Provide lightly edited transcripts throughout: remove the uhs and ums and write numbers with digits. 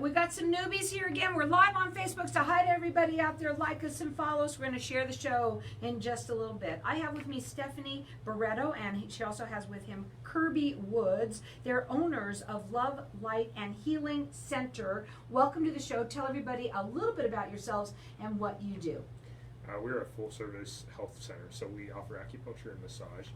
we got some newbies here again. We're live on Facebook, so hi to everybody out there. Like us and follow us. We're going to share the show in just a little bit. I have with me Stephanie Barreto, and she also has with him Kirby Woods. They're owners of Love, Light, and Healing Center. Welcome to the show. Tell everybody a little bit about yourselves and what you do. We're a full-service health center, so we offer acupuncture and massage.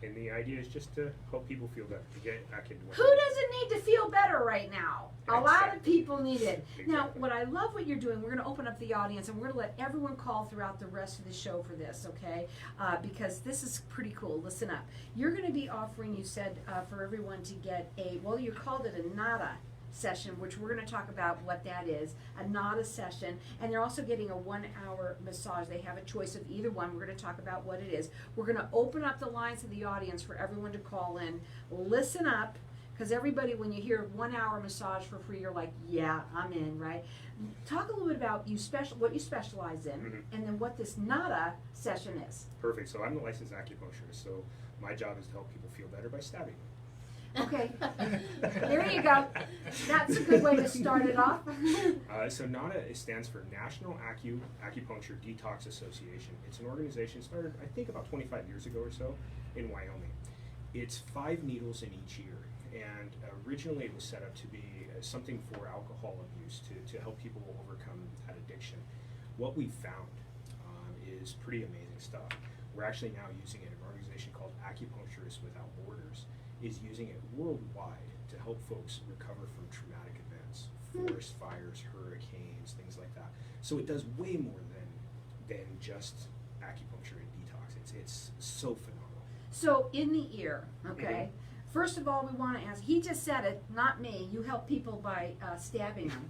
And the idea is just to help people feel better, to get back into Who doesn't need to feel better right now? A lot of people need it. Exactly. Now, what I love what you're doing, we're going to open up the audience and we're going to let everyone call throughout the rest of the show for this, okay? Because this is pretty cool. Listen up. You're going to be offering, you said, for everyone to get you called it a nada session, which we're going to talk about what that is, a nada session, and they're also getting a 1-hour massage. They have a choice of either one. We're going to talk about what it is. We're going to open up the lines of the audience for everyone to call in. Listen up, because everybody, when you hear 1-hour massage for free, you're like, yeah, I'm in, right? Talk a little bit about what you specialize in, and then what this nada session is. Perfect. So I'm the licensed acupuncturist, so my job is to help people feel better by stabbing them. Okay, there you go. That's a good way to start it off. So NADA stands for National Acupuncture Detox Association. It's an organization started, I think, about 25 years ago or so in Wyoming. It's 5 needles in each ear, and originally it was set up to be something for alcohol abuse, to help people overcome that addiction. What we found is pretty amazing stuff. We're actually now using it. An organization called Acupuncturists Without Borders is using it worldwide to help folks recover from traumatic events, forest fires, hurricanes, things like that. So it does way more than just acupuncture and detox. It's so phenomenal. So in the ear, okay. First of all, we want to ask, he just said it, not me. You help people by stabbing them.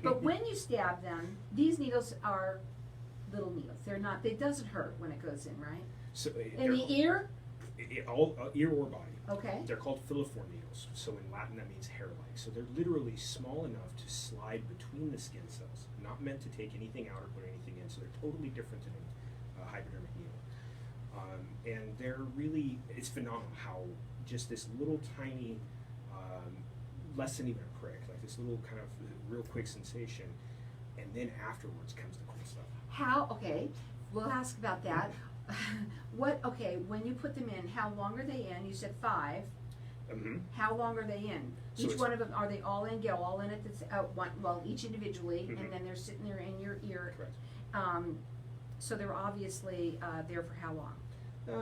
But when you stab them, these needles are little needles. It doesn't hurt when it goes in, right? So in the ear? All ear or body. Okay. They're called filiform needles. So in Latin that means hair-like. So they're literally small enough to slide between the skin cells, not meant to take anything out or put anything in. So they're totally different than a hypodermic needle. And they're really, it's phenomenal how just this little tiny, less than even a prick, like this little kind of real quick sensation, and then afterwards comes the cool stuff. Okay, we'll ask about that. When you put them in, how long are they in? You said 5. How long are they in? So Each one of them, are they all in? Get all in at each individually, and then they're sitting there in your ear. Correct. So they're obviously there for how long?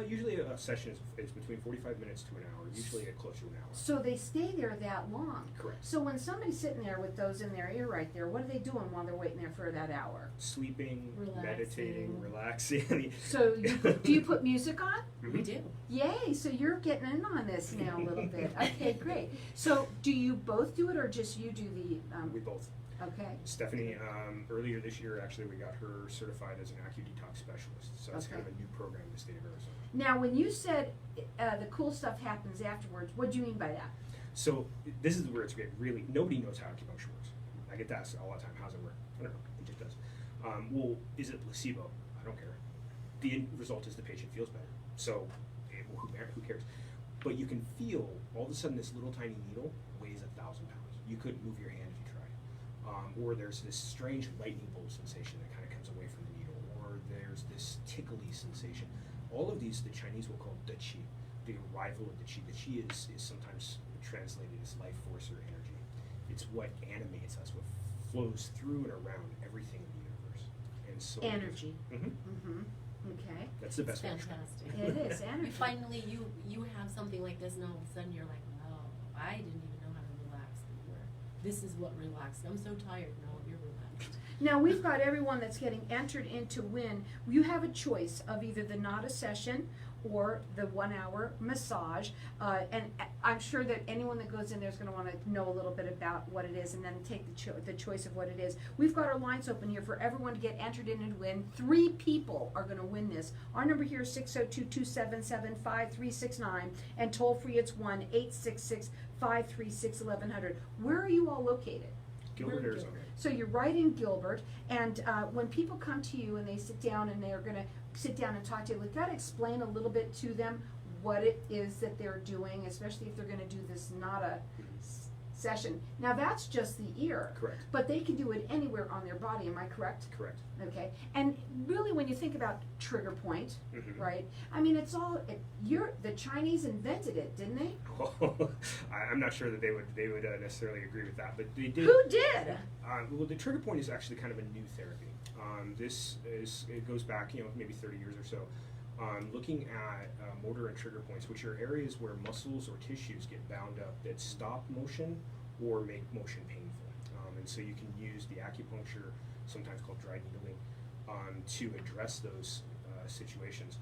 Usually a session is between 45 minutes to an hour, usually close to an hour. So they stay there that long? Correct. So when somebody's sitting there with those in their ear right there, what are they doing while they're waiting there for that hour? Sleeping, Relaxing. meditating, relaxing. So do you put music on? We do. Yay, so you're getting in on this now a little bit. Okay, great. So do you both do it, or just you do the... We both. Okay. Stephanie, earlier this year, actually, we got her certified as an acu-detox specialist. So it's kind of a new program in the state of Arizona. Now, when you said the cool stuff happens afterwards, what do you mean by that? So this is where it's great. Really, nobody knows how acupuncture works. I get that asked all the time. How does it work? I don't know. It just does. Well, is it placebo? I don't care. The end result is the patient feels better. So who cares? But you can feel all of a sudden this little tiny needle weighs 1,000 pounds. You couldn't move your hand if you tried. Or there's this strange lightning bolt sensation that kind of comes away from the needle. Or there's this tickly sensation. All of these, the Chinese will call de qi, the arrival of the qi. The qi is sometimes translated as life force or energy. It's what animates us, what flows through and around everything in the universe. And so Energy. Okay. That's the best way. Fantastic. It is energy. Finally, you have something like this, and all of a sudden you're like, oh, I didn't even know how to relax before. This is what relaxed. I'm so tired. No, you're relaxed. Now, we've got everyone that's getting entered in to win. You have a choice of either the nada session or the 1-hour massage. And I'm sure that anyone that goes in there is going to want to know a little bit about what it is and then take the choice of what it is. We've got our lines open here for everyone to get entered in and win. 3 people are going to win this. Our number here is 602-277-5369, and toll free it's 1-866-536-1100. Where are you all located? Gilbert, Arizona. So you're right in Gilbert, and when people come to you and they sit down and they're going to sit down and talk to you, we've got to explain a little bit to them what it is that they're doing, especially if they're going to do this nada session. Now that's just the ear. Correct. But they can do it anywhere on their body, am I correct? Correct. Okay, and really when you think about trigger point, Mhm. right, I mean it's all, the Chinese invented it, didn't they? I'm not sure that they would necessarily agree with that, but they did. Who did? Well, the trigger point is actually kind of a new therapy. It goes back, maybe 30 years or so, looking at motor and trigger points, which are areas where muscles or tissues get bound up that stop motion or make motion painful. And so you can use the acupuncture, sometimes called dry needling, to address those situations.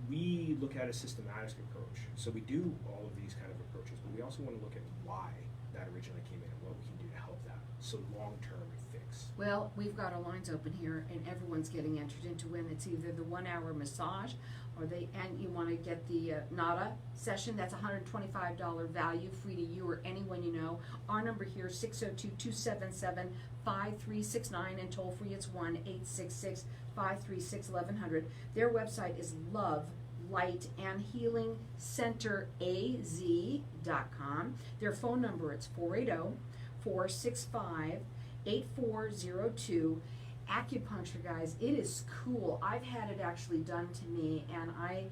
We look at a systematic approach. So we do all of these kind of approaches, but we also want to look at why that originally came in and what we can do to help that. So long-term fix. Well, we've got our lines open here, and everyone's getting entered into win. It's either the 1 hour massage, and you want to get the NADA session. That's $125 value, free to you or anyone you know. Our number here is 602-277-5369, and toll free it's 1-866-536-1100. Their website is Love Light and Healing Center AZ.com. Their phone number it's 480-465-8402. Acupuncture, guys, it is cool. I've had it actually done to me, and I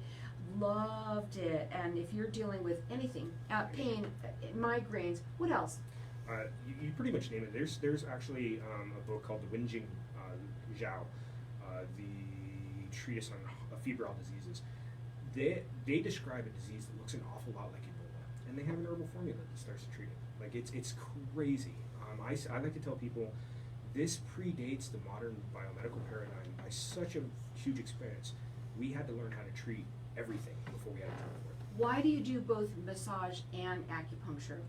loved it. And if you're dealing with anything, pain, migraines, what else? You pretty much name it. There's actually a book called The Wenjing Zhao, the treatise on febrile diseases. They describe a disease that looks an awful lot like Ebola, and they have an herbal formula that starts to treat it. Like it's crazy. I like to tell people this predates the modern biomedical paradigm by such a huge experience. We had to learn how to treat everything before we had a drug for it. Why do you do both massage and acupuncture?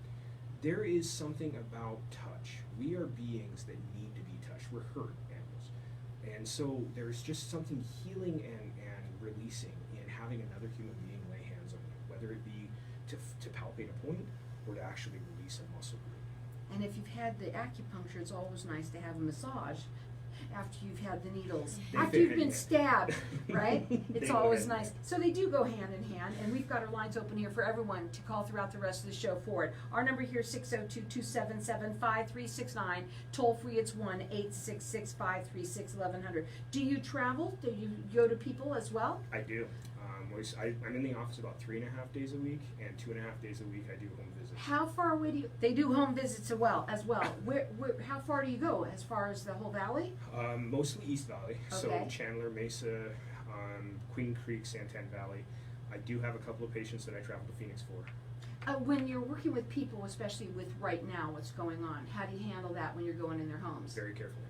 There is something about touch. We are beings that need to be touched. We're hurt animals. And so there's just something healing and releasing in having another human being lay hands on you, whether it be to palpate a point or to actually release a muscle group. And if you've had the acupuncture, it's always nice to have a massage after you've had the needles. After you've been stabbed, right? It's always nice. So they do go hand in hand, and we've got our lines open here for everyone to call throughout the rest of the show for it. Our number here is 602-277-5369. Toll free, it's 1-866-536-1100. Do you travel? Do you go to people as well? I do. I'm in the office about 3.5 days a week, and 2.5 days a week I do home visits. How far away do you? They do home visits as well. Where? How far do you go? As far as the whole valley? Mostly East Valley, so Okay. Chandler, Mesa, Queen Creek, Santan Valley. I do have a couple of patients that I travel to Phoenix for. When you're working with people, especially with right now what's going on, how do you handle that when you're going in their homes? Very carefully.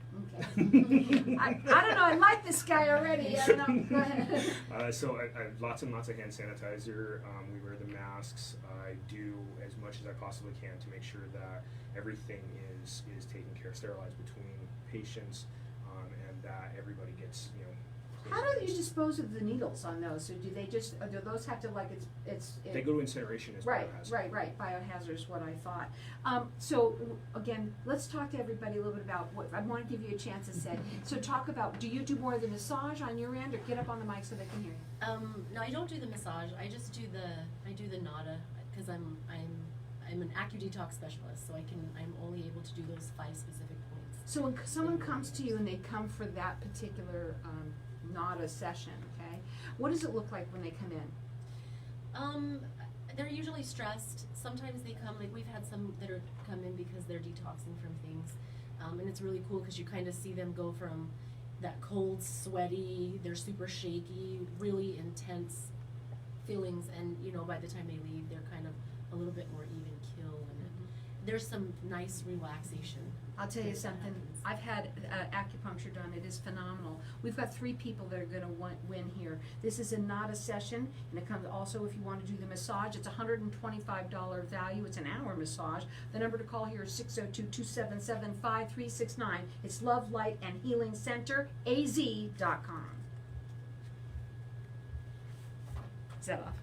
Okay. I don't know. I like this guy already. I don't know. Go ahead. So I lots and lots of hand sanitizer. We wear the masks. I do as much as I possibly can to make sure that everything is taken care of, sterilized between patients, and that everybody gets How do you dispose of the needles on those? So do they just? Or do those have to They go to incineration as Right, biohazard. right. Biohazard is what I thought. So again, let's talk to everybody a little bit about what I want to give you a chance to say. So talk about. Do you do more of the massage on your end, or get up on the mic so they can hear you? No, I don't do the massage. I just do the NADA because I'm an acu-detox specialist, so I'm only able to do those 5 specific points. So when someone comes to you and they come for that particular NADA session, okay, what does it look like when they come in? They're usually stressed. Sometimes they come, like we've had some that are come in because they're detoxing from things, and it's really cool because you kind of see them go from that cold, sweaty, they're super shaky, really intense feelings, and by the time they leave, they're kind of a little bit more even keel, and there's some nice relaxation. I'll tell you that something. happens. I've had acupuncture done. It is phenomenal. We've got 3 people that are going to win here. This is a NADA session, and it comes also if you want to do the massage. It's $125 value. It's an hour massage. The number to call here is 602-277-5369. It's Love, Light, and Healing Center, AZ.com. Is that off?